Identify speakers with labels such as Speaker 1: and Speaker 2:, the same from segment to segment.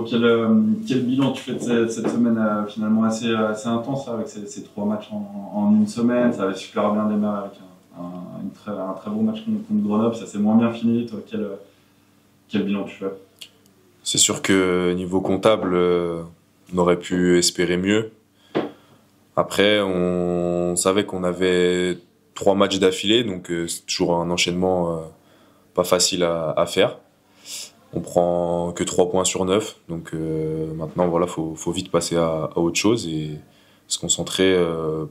Speaker 1: Quel bilan tu fais de cette semaine finalement assez intense avec ces 3 matchs en une semaine? Ça avait super bien démarré avec un très beau match contre Grenoble, ça s'est moins bien fini. Toi, quel bilan tu fais?
Speaker 2: C'est sûr que niveau comptable, on aurait pu espérer mieux. Après, on savait qu'on avait 3 matchs d'affilée, donc c'est toujours un enchaînement pas facile à faire. On prend que 3 points sur 9, donc maintenant voilà, faut vite passer à autre chose et se concentrer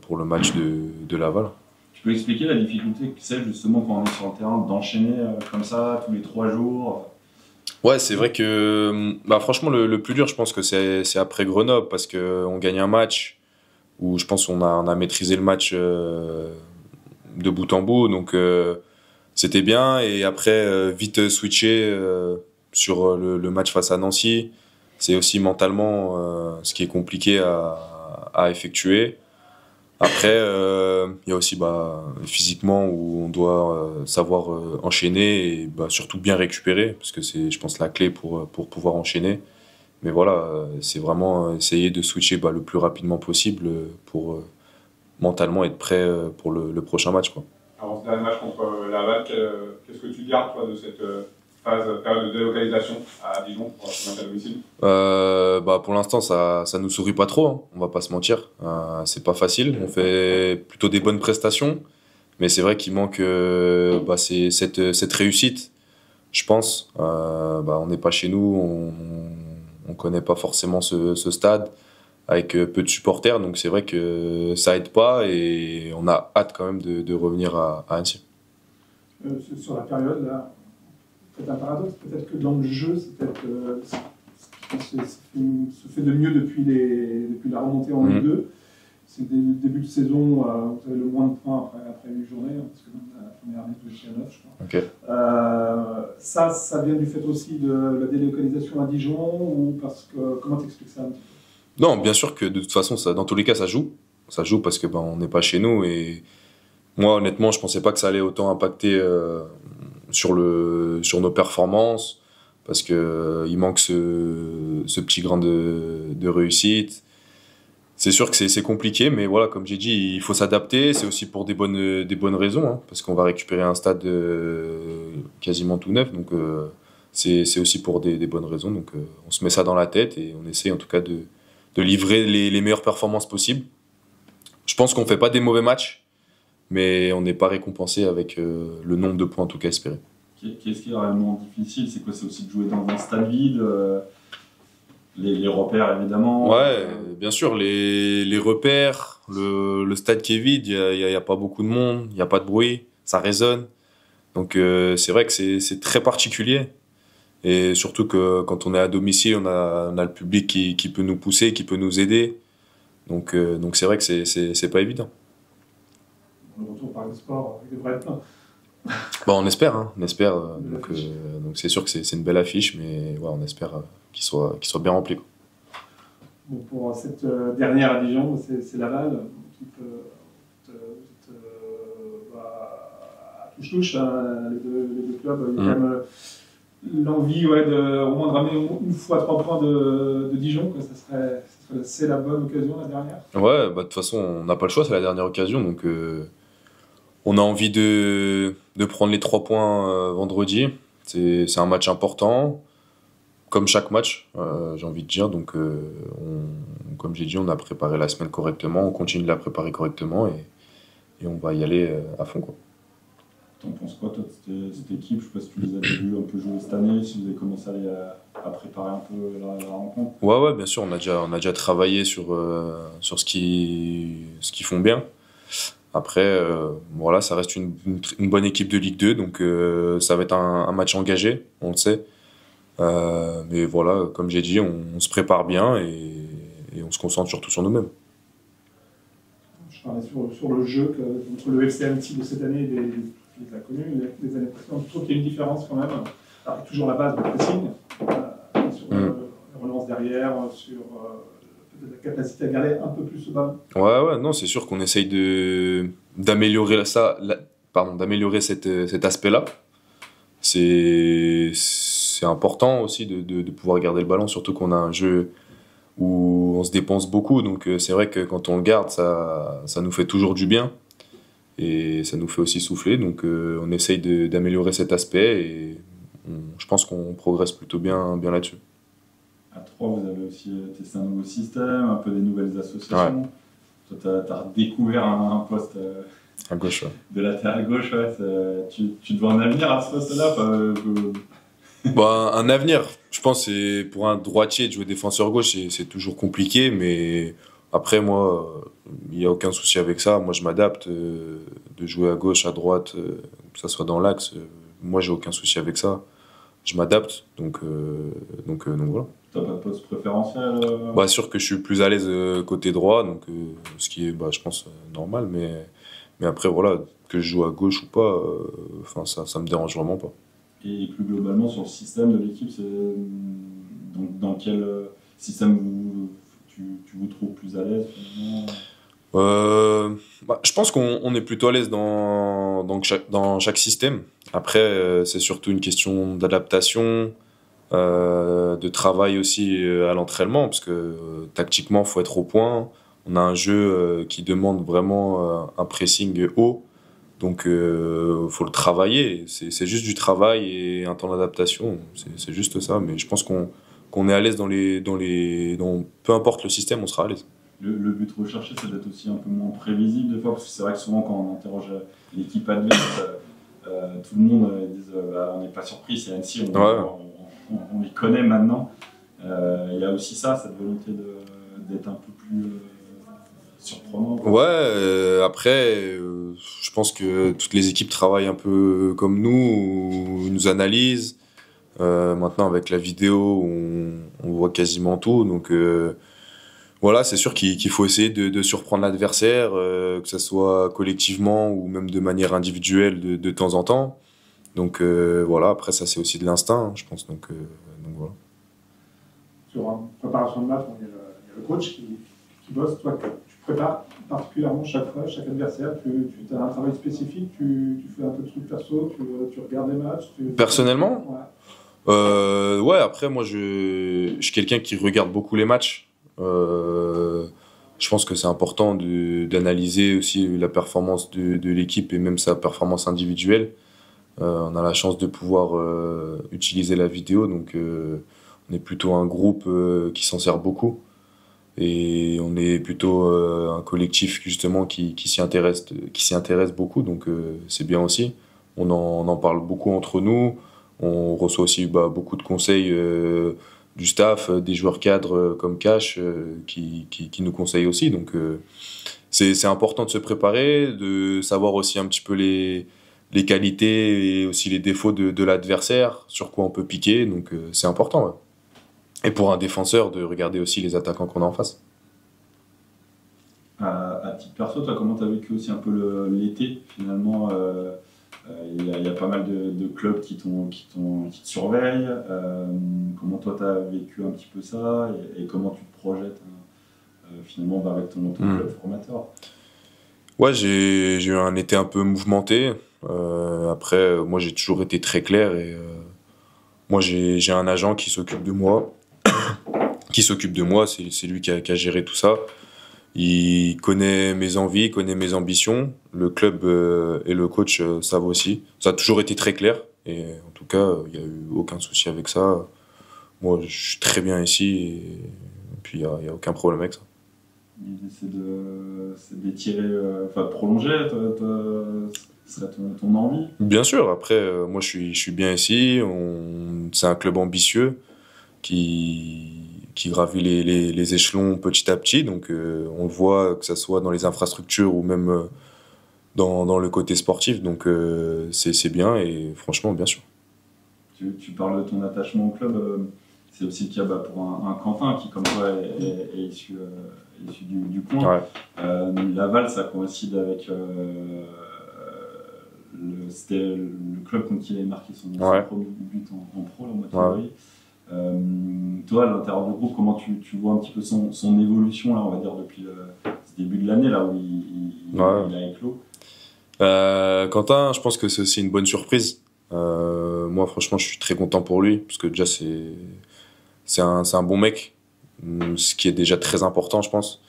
Speaker 2: pour le match de Laval.
Speaker 1: Tu peux expliquer la difficulté que c'est justement quand on est sur le terrain d'enchaîner comme ça tous les 3 jours?
Speaker 2: Ouais, c'est vrai que franchement le plus dur, je pense que c'est après Grenoble parce que on gagne un match où je pense qu'on a maîtrisé le match de bout en bout, donc c'était bien. Et après vite switcher sur le match face à Nancy, c'est aussi mentalement ce qui est compliqué à effectuer. Après, il y a aussi physiquement où on doit savoir enchaîner et surtout bien récupérer, parce que c'est, je pense, la clé pour pouvoir enchaîner. Mais voilà, c'est vraiment essayer de switcher le plus rapidement possible pour mentalement être prêt pour le prochain match, quoi.
Speaker 3: Alors, ce dernier match contre Laval, qu'est-ce que tu gardes toi, de cette période de délocalisation à Dijon pour ce match à domicile?
Speaker 2: Pour l'instant, ça nous sourit pas trop, hein, on va pas se mentir. C'est pas facile, on fait plutôt des bonnes prestations, mais c'est vrai qu'il manque c'est cette réussite, je pense. On n'est pas chez nous, on connaît pas forcément ce stade avec peu de supporters, donc c'est vrai que ça aide pas et on a hâte quand même de revenir à Annecy.
Speaker 4: Sur la période là, peut-être un paradoxe, peut-être que dans le jeu, c'est peut-être se fait de mieux depuis la remontée en Ligue 2. C'est le début de saison où vous avez le moins de points après 8 journées, parce que même la première année, vous étiez à 9, je crois.
Speaker 2: Okay.
Speaker 4: Ça vient du fait aussi de la délocalisation à Dijon, ou parce que comment t'expliques ça un petit peu?
Speaker 2: Non, bien sûr que de toute façon, dans tous les cas, ça joue. Ça joue parce que on n'est pas chez nous et moi, honnêtement, je pensais pas que ça allait autant impacter sur nos performances parce que il manque ce petit grain de réussite. C'est sûr que c'est compliqué, mais voilà, comme j'ai dit, il faut s'adapter. C'est aussi pour des bonnes raisons, hein, parce qu'on va récupérer un stade quasiment tout neuf, donc c'est aussi pour des bonnes raisons. Donc on se met ça dans la tête et on essaie en tout cas de livrer les meilleures performances possibles. Je pense qu'on fait pas des mauvais matchs, mais on n'est pas récompensé avec le nombre de points en tout cas espéré.
Speaker 1: Qu'est-ce qui est réellement difficile? C'est quoi? C'est aussi de jouer dans un stade vide, les repères évidemment.
Speaker 2: Ouais, bien sûr, les repères, le stade qui est vide, il y a pas beaucoup de monde, il y a pas de bruit, ça résonne. Donc c'est vrai que c'est très particulier. Et surtout que quand on est à domicile, on a le public qui peut nous pousser, qui peut nous aider. Donc c'est vrai que c'est pas évident.
Speaker 4: Le retour par le sport, il devrait être plein.
Speaker 2: On espère, hein, on espère. Donc c'est sûr que c'est une belle affiche, mais ouais, on espère qu'il soit bien rempli, quoi.
Speaker 4: Bon, pour cette dernière à Dijon, c'est Laval, qui à touche-touche, hein, les deux clubs. Il y a quand même l'envie de au moins de ramener une fois 3 points de Dijon, quoi. C'est la bonne occasion, la dernière.
Speaker 2: Ouais, de toute façon, on n'a pas le choix, c'est la dernière occasion, donc on a envie de prendre les 3 points vendredi. C'est un match important, comme chaque match, j'ai envie de dire. Donc, comme j'ai dit, on a préparé la semaine correctement, on continue de la préparer correctement et on va y aller à fond, quoi.
Speaker 1: T'en penses quoi, toi, de cette équipe? Je sais pas si tu les as vus un peu jouer cette année, si vous avez commencé à préparer un peu la rencontre.
Speaker 2: Ouais, bien sûr, on a déjà travaillé sur ce qu'ils font bien. Après, voilà, ça reste une bonne équipe de Ligue 2, donc ça va être un match engagé, on le sait. Mais voilà, comme j'ai dit, on se prépare bien et on se concentre surtout sur nous-mêmes.
Speaker 4: Je parlais sur le jeu entre le FC Annecy de cette année et les inconnus des années précédentes. Je trouve qu'il y a une différence quand même. Alors, toujours la base de pressing, sur la relance derrière, sur la capacité à garder un peu plus ce ballon.
Speaker 2: Ouais, non, c'est sûr qu'on essaye d'améliorer d'améliorer cet aspect-là. C'est c'est important aussi de pouvoir garder le ballon, surtout qu'on a un jeu où on se dépense beaucoup. Donc c'est vrai que quand on le garde, ça nous fait toujours du bien. Et ça nous fait aussi souffler. Donc on essaye d'améliorer cet aspect et je pense qu'on progresse plutôt bien là-dessus.
Speaker 1: À 3, vous avez aussi testé un nouveau système, un peu des nouvelles associations. Ouais. Toi, tu as redécouvert un poste
Speaker 2: à gauche, ouais.
Speaker 1: De latéral gauche. Ouais. Tu te vois un avenir à ce poste-là
Speaker 2: Un avenir, je pense, c'est pour un droitier de jouer défenseur gauche, c'est toujours compliqué, mais après, moi, il n'y a aucun souci avec ça. Moi, je m'adapte de jouer à gauche, à droite, que ça soit dans l'axe. Moi, j'ai aucun souci avec ça. Je m'adapte, donc voilà.
Speaker 1: T'as pas de poste préférentiel
Speaker 2: sûr que je suis plus à l'aise côté droit, donc ce qui est, je pense, normal, mais après, voilà, que je joue à gauche ou pas, ça me dérange vraiment pas.
Speaker 1: Et plus globalement, sur le système de l'équipe, dans quel système tu vous trouves plus à l'aise
Speaker 2: je pense qu'on est plutôt à l'aise dans chaque système. Après, c'est surtout une question d'adaptation, de travail aussi à l'entraînement, parce que tactiquement, il faut être au point. On a un jeu qui demande vraiment un pressing haut, donc faut le travailler. C'est juste du travail et un temps d'adaptation, c'est juste ça. Mais je pense qu'on est à l'aise dans peu importe le système, on sera à l'aise.
Speaker 1: Le but recherché, c'est d'être aussi un peu moins prévisible des fois, parce que c'est vrai que souvent quand on interroge l'équipe adverse, tout le monde dit on n'est pas surpris, c'est Annecy, on les connaît maintenant. Il y a aussi cette volonté d'être un peu plus surprenant.
Speaker 2: Ouais, après, je pense que toutes les équipes travaillent un peu comme nous, ils nous analysent. Maintenant, avec la vidéo, on voit quasiment tout, donc voilà, c'est sûr qu'il faut essayer de surprendre l'adversaire, que ce soit collectivement ou même de manière individuelle de temps en temps. Donc voilà, après ça c'est aussi de l'instinct, je pense. Donc voilà.
Speaker 4: Sur une préparation de match, il y a le coach qui bosse. Toi, tu prépares particulièrement chaque adversaire. Tu as un travail spécifique, tu fais un peu de trucs perso, tu regardes les matchs.
Speaker 2: Personnellement, ouais. Après moi je suis quelqu'un qui regarde beaucoup les matchs. Je pense que c'est important d'analyser aussi la performance de l'équipe et même sa performance individuelle. On a la chance de pouvoir utiliser la vidéo, donc on est plutôt un groupe qui s'en sert beaucoup et on est plutôt un collectif justement qui s'y intéresse beaucoup, donc c'est bien aussi. On en parle beaucoup entre nous, on reçoit aussi beaucoup de conseils du staff, des joueurs cadres comme Cash qui nous conseillent aussi. Donc c'est important de se préparer, de savoir aussi un petit peu les qualités et aussi les défauts de l'adversaire, sur quoi on peut piquer. Donc c'est important. Ouais. Et pour un défenseur, de regarder aussi les attaquants qu'on a en face.
Speaker 1: À titre perso, toi, comment tu as vécu aussi un peu l'été finalement il y a pas mal de clubs qui te surveillent. Comment toi tu as vécu un petit peu ça et comment tu te projettes finalement avec ton club formateur?
Speaker 2: Ouais, j'ai eu un été un peu mouvementé. Après, moi j'ai toujours été très clair et moi j'ai un agent qui s'occupe de moi. C'est lui qui a géré tout ça. Il connaît mes envies, il connaît mes ambitions. Le club et le coach savent aussi. Ça a toujours été très clair. Et en tout cas, il n'y a eu aucun souci avec ça. Moi, je suis très bien ici. Et puis, il n'y a aucun problème avec ça.
Speaker 1: L'idée, c'est d'étirer, de prolonger. Ce serait ton envie?
Speaker 2: Bien sûr. Après, moi, je suis bien ici. C'est un club ambitieux qui gravit les échelons petit à petit, donc on le voit, que ce soit dans les infrastructures ou même dans le côté sportif, donc c'est bien et franchement bien sûr.
Speaker 1: Tu parles de ton attachement au club, c'est aussi le cas pour un Quentin qui comme toi est issu du coin. Ouais. Laval, ça coïncide avec c'était le club contre qui il avait marqué son premier but en pro le mois de février. Toi, à l'intérieur du groupe, comment tu vois un petit peu son évolution, là, on va dire, depuis le début de l'année, là où il a éclos?
Speaker 2: Quentin, je pense que c'est aussi une bonne surprise. Moi, franchement, je suis très content pour lui, parce que déjà, c'est un bon mec, ce qui est déjà très important, je pense.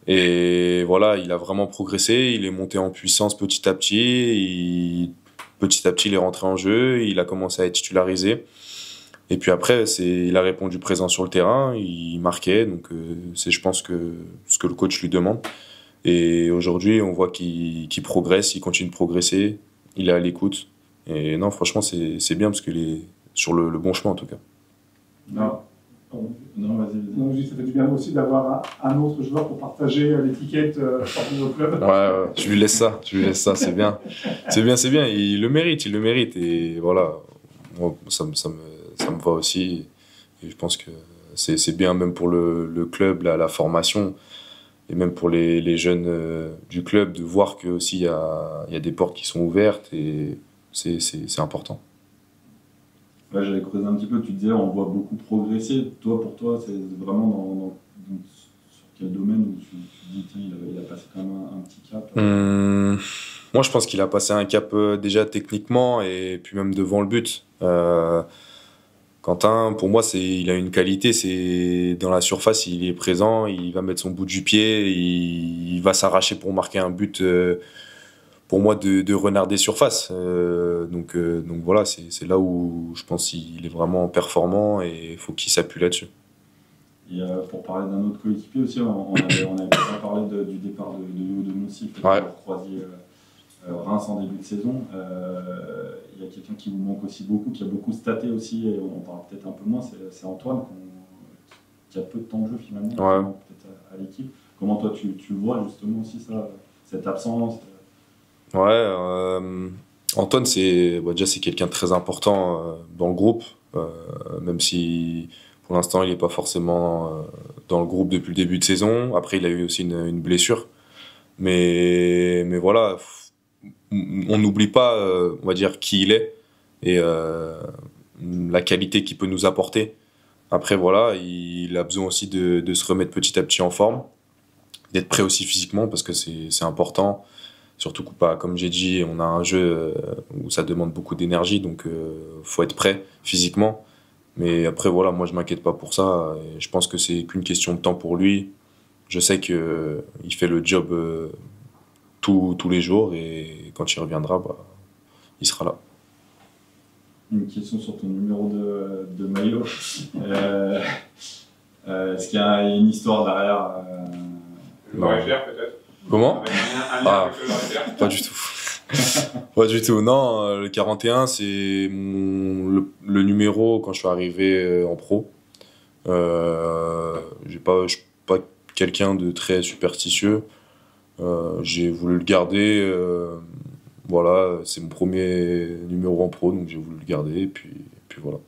Speaker 2: Et voilà, il a vraiment progressé, il est monté en puissance petit à petit, petit à petit, il est rentré en jeu, il a commencé à être titularisé. Et puis après, il a répondu présent sur le terrain, il marquait, donc c'est, je pense, que ce que le coach lui demande. Et aujourd'hui, on voit qu'il progresse, il continue de progresser, il est à l'écoute. Et non, franchement, c'est bien parce qu'il est sur le bon chemin en tout cas.
Speaker 1: Non, non, vas-y.
Speaker 4: Donc, ça fait du bien aussi d'avoir un autre joueur pour partager l'étiquette sportive au club.
Speaker 2: Ouais, je lui laisse ça, c'est bien. C'est bien, il le mérite. Et voilà, moi, ça me va aussi. Et je pense que c'est bien même pour le club, la formation, et même pour les jeunes du club, de voir que aussi il y a des portes qui sont ouvertes, et c'est important.
Speaker 1: Ouais, j'avais creusé un petit peu, tu disais on voit beaucoup progresser. Pour toi, c'est vraiment sur quel domaine où tu dis tiens, il a passé quand même un petit cap
Speaker 2: Moi, je pense qu'il a passé un cap déjà techniquement, et puis même devant le but. Quentin, pour moi, il a une qualité, c'est dans la surface, il est présent, il va mettre son bout du pied, il va s'arracher pour marquer un but. Pour moi, de renard des surfaces. Donc voilà, c'est là où je pense qu'il est vraiment performant, et il faut qu'il s'appuie là-dessus.
Speaker 1: Et pour parler d'un autre coéquipier aussi, on avait pas parlé du départ de Moussi, qui a croisé Reims en début de saison. Il y a quelqu'un qui vous manque aussi beaucoup, qui a beaucoup staté aussi, et on parle peut-être un peu moins, c'est Antoine, qui a peu de temps de jeu finalement, peut-être à l'équipe. Comment toi tu le vois justement aussi, cette absence
Speaker 2: Antoine, déjà c'est quelqu'un de très important dans le groupe, même si pour l'instant il n'est pas forcément dans le groupe depuis le début de saison. Après, il a eu aussi une blessure, mais voilà, on n'oublie pas, on va dire, qui il est, et la qualité qu'il peut nous apporter. Après, voilà, il a besoin aussi de se remettre petit à petit en forme, d'être prêt aussi physiquement, parce que c'est important. Surtout que, comme j'ai dit, on a un jeu où ça demande beaucoup d'énergie, donc faut être prêt physiquement. Mais après, voilà, moi je m'inquiète pas pour ça. Et je pense que c'est qu'une question de temps pour lui. Je sais que il fait le job tous les jours, et quand il reviendra, il sera là.
Speaker 1: Une question sur ton numéro de maillot. Est-ce qu'il y a une histoire derrière
Speaker 3: Le RFR peut-être.
Speaker 2: Comment?
Speaker 3: Un lien avec le RFR.
Speaker 2: Pas du tout. Pas du tout. Non, le 41, c'est le numéro quand je suis arrivé en pro. Je suis pas quelqu'un de très superstitieux. J'ai voulu le garder. Voilà, c'est mon premier numéro en pro, donc j'ai voulu le garder. Et puis voilà.